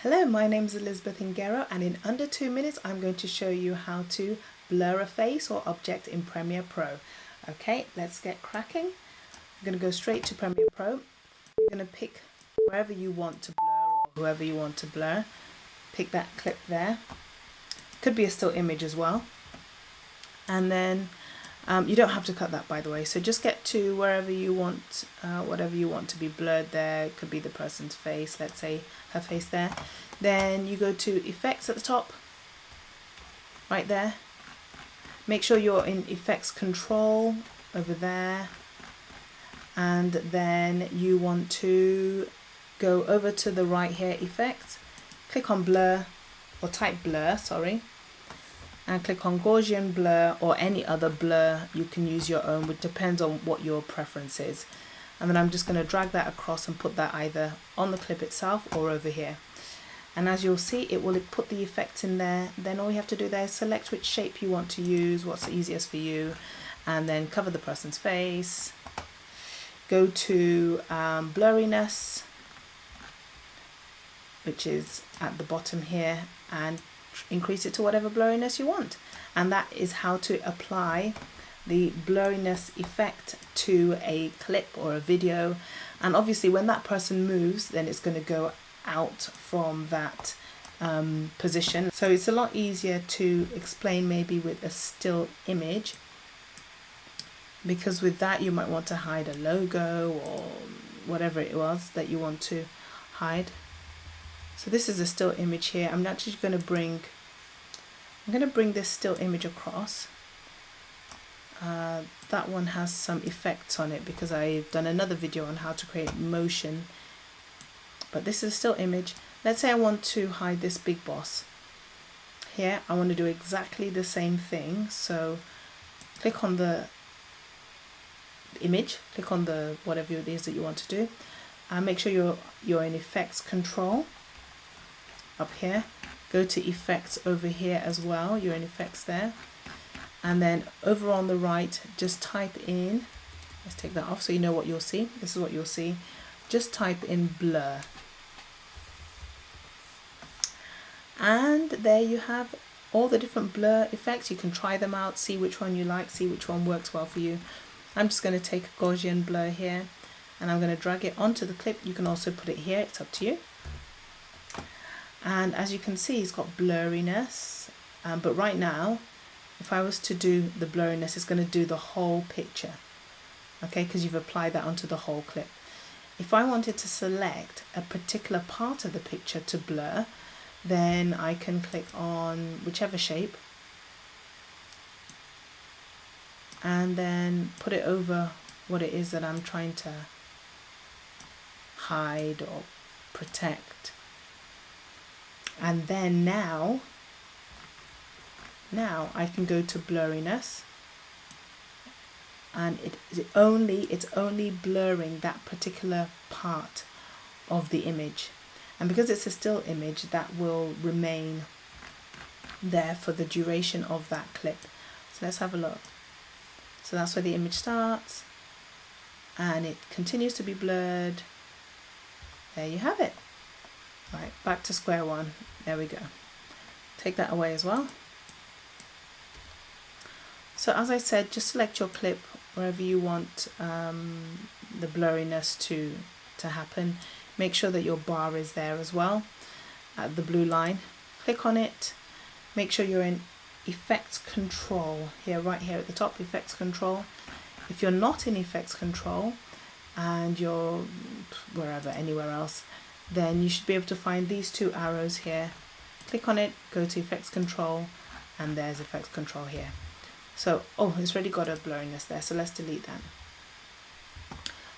Hello, my name is Elizabethngero, and in under 2 minutes I'm going to show you how to blur a face or object in Premiere Pro. Okay, let's get cracking. I'm going to go straight to Premiere Pro. You're going to pick wherever you want to blur or whoever you want to blur. Pick that clip there. Could be a still image as well. And then you don't have to cut that, by the way, so just get to wherever you want, whatever you want to be blurred there. It could be the person's face, let's say her face there. Then you go to effects at the top, right there. Make sure you're in effects control over there, and then you want to go over to the right here, effects, click on blur, or type blur, sorry, and click on Gaussian blur or any other blur. You can use your own, which depends on what your preference is. And then I'm just going to drag that across and put that either on the clip itself or over here. And as you'll see, it will put the effects in there. Then all you have to do there is select which shape you want to use, what's easiest for you, and then cover the person's face. Go to blurriness, which is at the bottom here, and increase it to whatever blurriness you want. And that is how to apply the blurriness effect to a clip or a video. And obviously when that person moves, then it's going to go out from that position. So it's a lot easier to explain maybe with a still image, because with that you might want to hide a logo or whatever it was that you want to hide. So this is a still image here. I'm actually going to bring this still image across. That one has some effects on it because I've done another video on how to create motion. But this is a still image. Let's say I want to hide this big boss. Here I want to do exactly the same thing. So click on the image, click on the whatever it is that you want to do, and make sure you're in effects control. Up here, go to effects over here as well, you're in effects there, and then over on the right just type in, let's take that off so you know what you'll see. This is what you'll see. Just type in blur, and there you have all the different blur effects. You can try them out, see which one you like, see which one works well for you. I'm just going to take a Gaussian blur here and I'm going to drag it onto the clip. You can also put it here, it's up to you. And as you can see, it's got blurriness, but right now if I was to do the blurriness, it's going to do the whole picture, okay, because you've applied that onto the whole clip. If I wanted to select a particular part of the picture to blur, then I can click on whichever shape and then put it over what it is that I'm trying to hide or protect. And then now I can go to blurriness, and it's only blurring that particular part of the image. And because it's a still image, that will remain there for the duration of that clip. So let's have a look. So that's where the image starts and it continues to be blurred. There you have it. Right, back to square one. There we go. Take that away as well. So as I said, just select your clip wherever you want the blurriness to happen. Make sure that your bar is there as well at the blue line. Click on it. Make sure you're in effects control here, right here at the top, effects control. If you're not in effects control and you're wherever, anywhere else, then you should be able to find these two arrows here. Click on it, go to effects control, and there's effects control here. So, oh, it's already got a blurriness there, so let's delete that.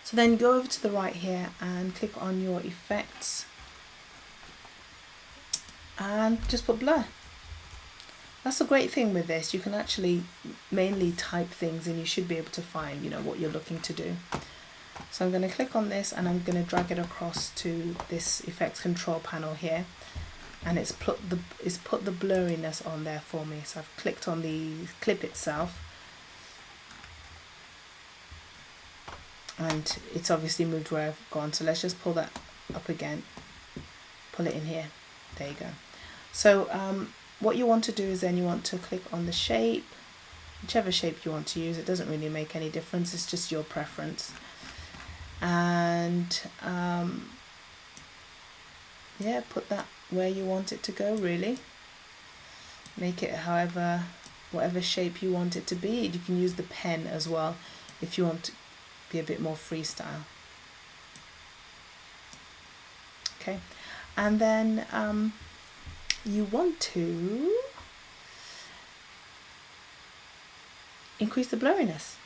So then go over to the right here and click on your effects and just put blur. That's the great thing with this. You can actually mainly type things and you should be able to find, you know, what you're looking to do. So I'm going to click on this and I'm going to drag it across to this effects control panel here, and it's put the blurriness on there for me. So I've clicked on the clip itself and it's obviously moved where I've gone. So let's just pull that up again, pull it in here. There you go. So what you want to do is then you want to click on the shape, whichever shape you want to use. It doesn't really make any difference, it's just your preference. And yeah, put that where you want it to go, really. Make it whatever shape you want it to be. You can use the pen as well if you want to be a bit more freestyle. Okay, and then you want to increase the blurriness.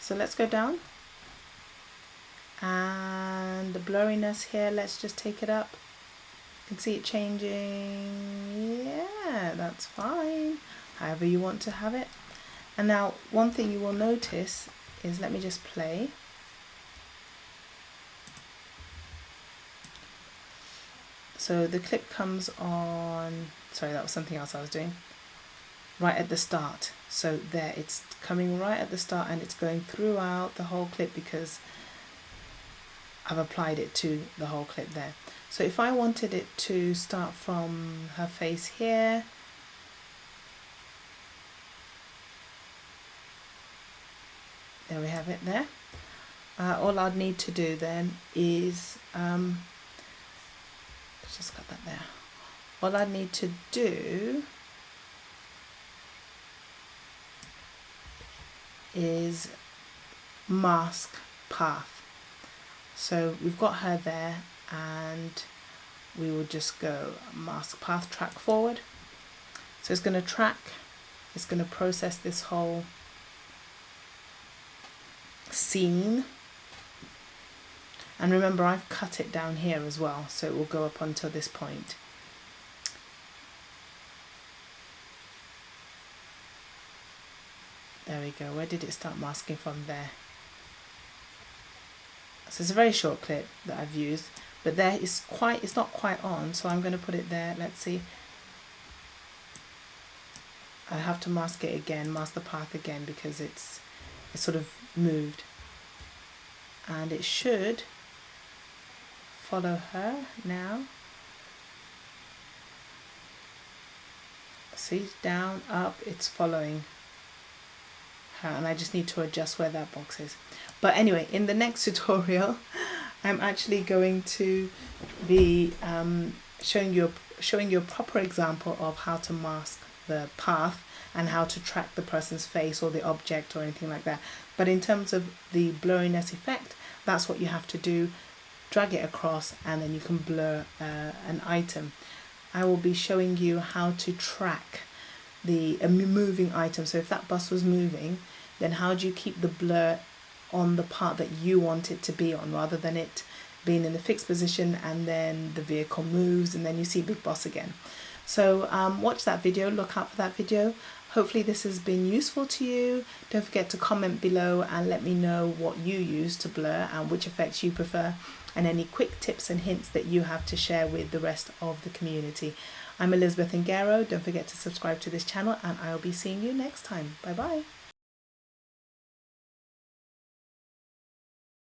So let's go down, and the blurriness here, let's just take it up. You can see it changing. Yeah, that's fine, however you want to have it. And now one thing you will notice is, let me just play. So the clip comes on, sorry, that was something else I was doing, right at the start. So there, it's coming right at the start and it's going throughout the whole clip because I've applied it to the whole clip there. So if I wanted it to start from her face here, there we have it there. All I'd need to do then is, let's just cut that there. All I need to do is mask path. So we've got her there, and we will just go mask path, track forward. So it's going to track, it's going to process this whole scene. And remember, I've cut it down here as well, so it will go up until this point. There we go. Where did it start masking from? There. So it's a very short clip that I've used, but there is it's not quite on, so I'm going to put it there. Let's see. I have to mask it again, mask the path again, because it's sort of moved. And it should follow her now. See, down, up, it's following her, and I just need to adjust where that box is. But anyway, in the next tutorial, I'm actually going to be showing you a proper example of how to mask the path and how to track the person's face or the object or anything like that. But in terms of the blurriness effect, that's what you have to do. Drag it across and then you can blur an item. I will be showing you how to track the moving item. So if that bus was moving, then how do you keep the blur on the part that you want it to be on, rather than it being in the fixed position and then the vehicle moves and then you see Big Boss again. So watch that video, look out for that video. Hopefully this has been useful to you. Don't forget to comment below and let me know what you use to blur and which effects you prefer, and any quick tips and hints that you have to share with the rest of the community. I'm Elizabethngero. Don't forget to subscribe to this channel, and I'll be seeing you next time. Bye bye.